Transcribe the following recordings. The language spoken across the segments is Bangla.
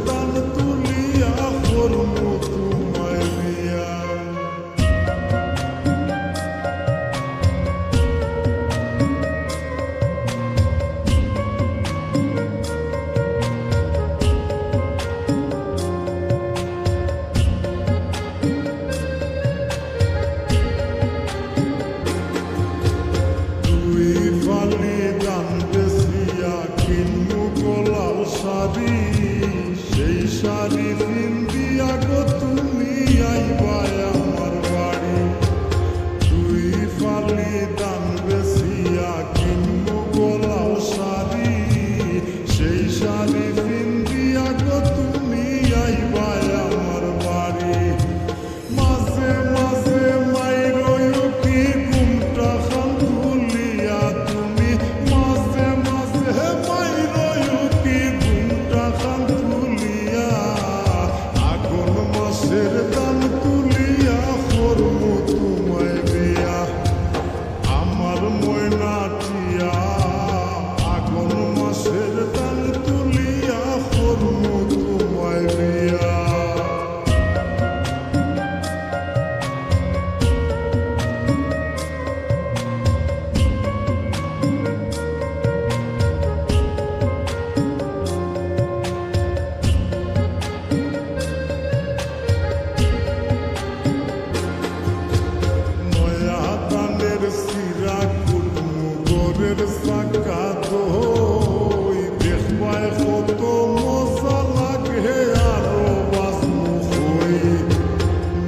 দান তুলিয়া করমু তোমায় বিয়া। সেই শাড়ি পিন্দিয়া গো তুমি আইবা আমার বাড়ি। দুই ফালি দান বেশিয়া কিনবো গোলাল শাড়ি, সেই শাড়ি পিন্দিয়া গো তুমি আইবা আমার বাড়ি। মাঝে মাঝে মাইরো কি ঘুমটা খান তুলিয়া তুমি, মাঝে মাঝে মাইরো কি ঘুমটা খান তুলিয়া। আগুন মাসের দান তুলিয়া করমু তোমায় বিয়া আমার ময়নাটিয়া। আগুন মাসের দান তুলিয়া করমু তোমায় বিয়া। সিরা কুটমু গোরের সাকা দই, দেখবায় কত মজা লাগে আরো বাসমু হই।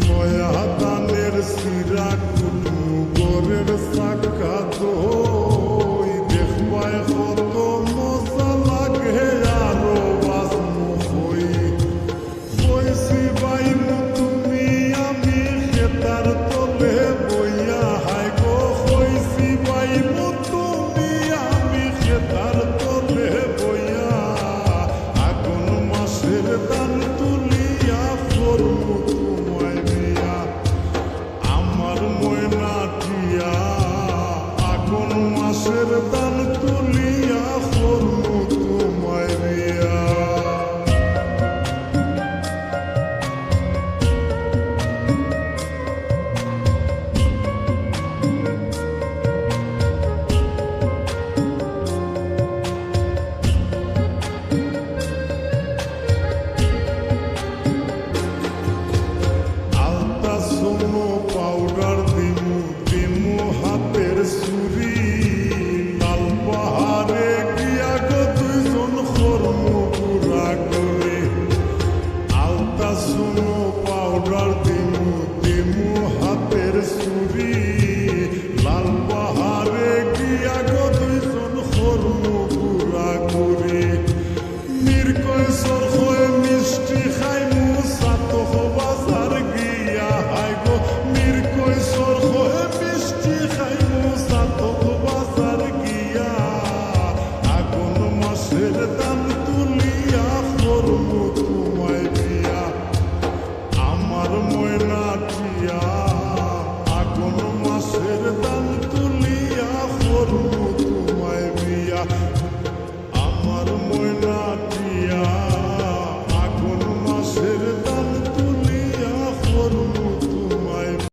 নয়া দানের সিরা কুটমু গোরের সাকা দই, দেখবায় কত মজা লাগে আরো বাসমু হই। কইছি বাইমু তুমি আমি খেতার তলে বইয়া, হায় গো কইছি বাইমু তুমি আমি খেতার তলে বইয়া। আগুন মাসের দান তুলিয়া করমু